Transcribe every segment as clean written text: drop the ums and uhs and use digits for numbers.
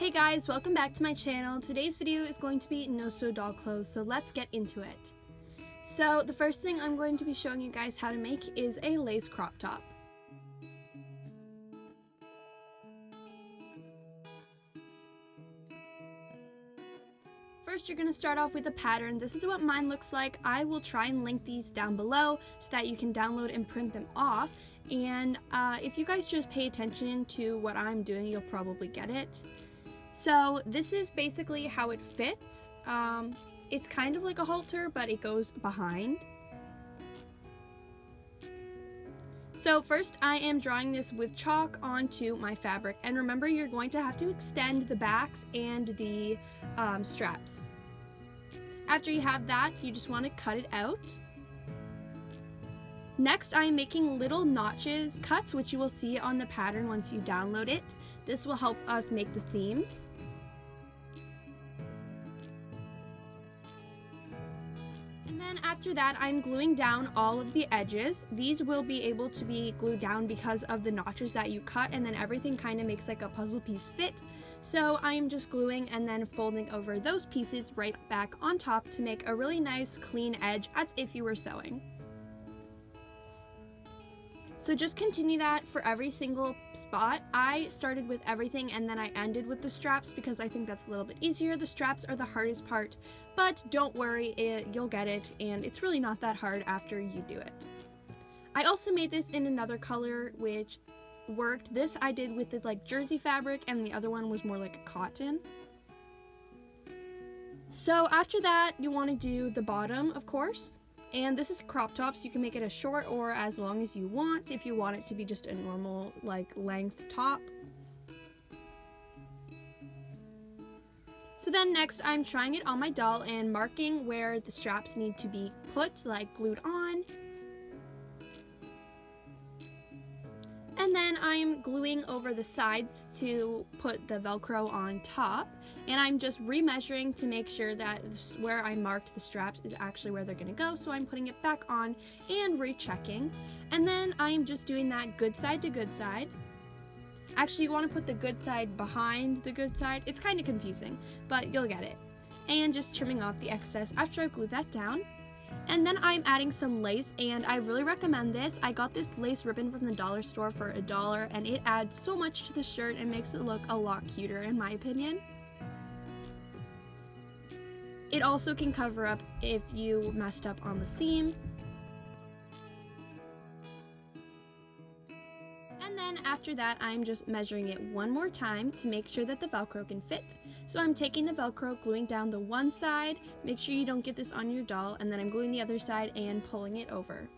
Hey guys, welcome back to my channel. Today's video is going to be no-sew doll clothes, so let's get into it. So the first thing I'm going to be showing you guys how to make is a lace crop top. First, you're going to start off with a pattern. This is what mine looks like. I will try and link these down below so that you can download and print them off. And if you guys just pay attention to what I'm doing, you'll probably get it. So this is basically how it fits. It's kind of like a halter, but it goes behind. So first I am drawing this with chalk onto my fabric, and remember you're going to have to extend the backs and the straps. After you have that, you just want to cut it out. Next I am making little notches cuts, which you will see on the pattern once you download it. This will help us make the seams. And then after that, I'm gluing down all of the edges. These will be able to be glued down because of the notches that you cut, and then everything kind of makes like a puzzle piece fit. So I'm just gluing and then folding over those pieces right back on top to make a really nice clean edge as if you were sewing. So just continue that for every single spot. I started with everything and then I ended with the straps because I think that's a little bit easier. The straps are the hardest part, but don't worry, you'll get it, and it's really not that hard after you do it. I also made this in another color which worked. This I did with the like jersey fabric, and the other one was more like a cotton. So after that, you want to do the bottom, of course. And this is crop top, so you can make it as short or as long as you want if you want it to be just a normal like length top. So then next I'm trying it on my doll and marking where the straps need to be put, like glued on. And then I'm gluing over the sides to put the Velcro on top. And I'm just remeasuring to make sure that where I marked the straps is actually where they're going to go. So I'm putting it back on and rechecking. And then I'm just doing that good side to good side. Actually, you want to put the good side behind the good side. It's kind of confusing, but you'll get it. And just trimming off the excess after I glue that down. And then I'm adding some lace, and I really recommend this. I got this lace ribbon from the dollar store for $1, and it adds so much to the shirt and makes it look a lot cuter in my opinion. It also can cover up if you messed up on the seam. And then after that, I'm just measuring it one more time to make sure that the Velcro can fit. So I'm taking the Velcro, gluing down the one side, make sure you don't get this on your doll, and then I'm gluing the other side and pulling it over.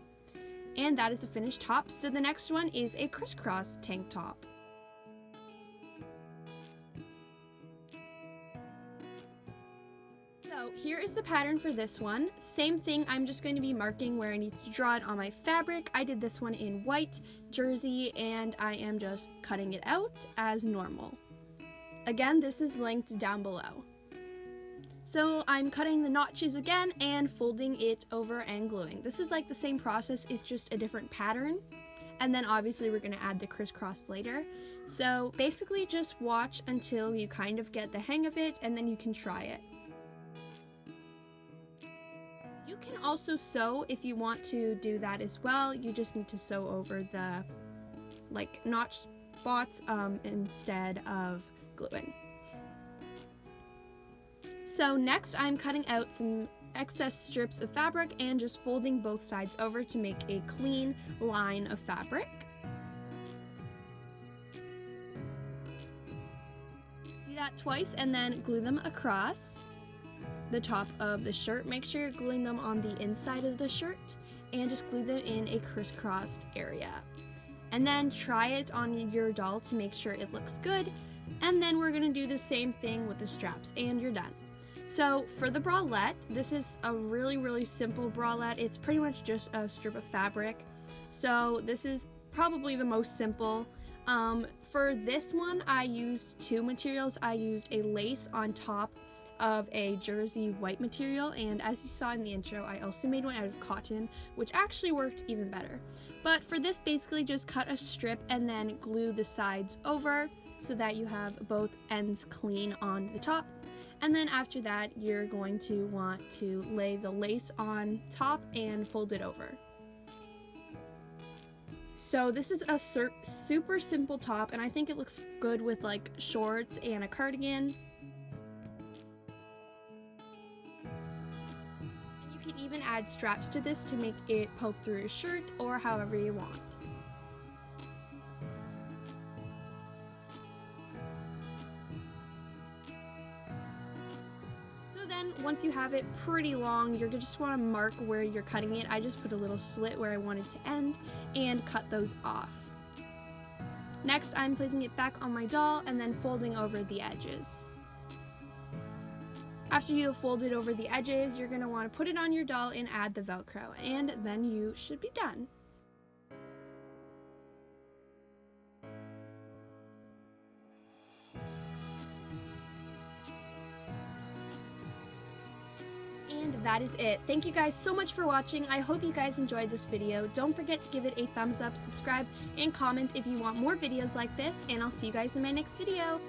And that is the finished top. So the next one is a crisscross tank top. So here is the pattern for this one. Same thing, I'm just going to be marking where I need to draw it on my fabric. I did this one in white jersey, and I am just cutting it out as normal. Again, this is linked down below. So I'm cutting the notches again and folding it over and gluing. This is like the same process, it's just a different pattern. And then obviously we're going to add the crisscross later. So basically just watch until you kind of get the hang of it, and then you can try it. You can also sew if you want to do that as well. You just need to sew over the like notch spots instead of gluing. So next I'm cutting out some excess strips of fabric and just folding both sides over to make a clean line of fabric. Do that twice and then glue them across the top of the shirt. Make sure you're gluing them on the inside of the shirt and just glue them in a crisscrossed area. And then try it on your doll to make sure it looks good. And then we're going to do the same thing with the straps, and you're done. So for the bralette, this is a really simple bralette. It's pretty much just a strip of fabric. So this is probably the most simple. For this one, I used two materials. I used a lace on top of a jersey white material, and as you saw in the intro, I also made one out of cotton, which actually worked even better. But for this, basically just cut a strip and then glue the sides over so that you have both ends clean on the top. And then after that, you're going to want to lay the lace on top and fold it over. So this is a super simple top, and I think it looks good with like shorts and a cardigan. And you can even add straps to this to make it poke through your shirt or however you want. Then once you have it pretty long, you're gonna just want to mark where you're cutting it. I just put a little slit where I want it to end and cut those off. Next, I'm placing it back on my doll and then folding over the edges. After you have folded over the edges, you're gonna want to put it on your doll and add the Velcro, and then you should be done. And that is it. Thank you guys so much for watching. I hope you guys enjoyed this video. Don't forget to give it a thumbs up, subscribe, and comment if you want more videos like this, and I'll see you guys in my next video.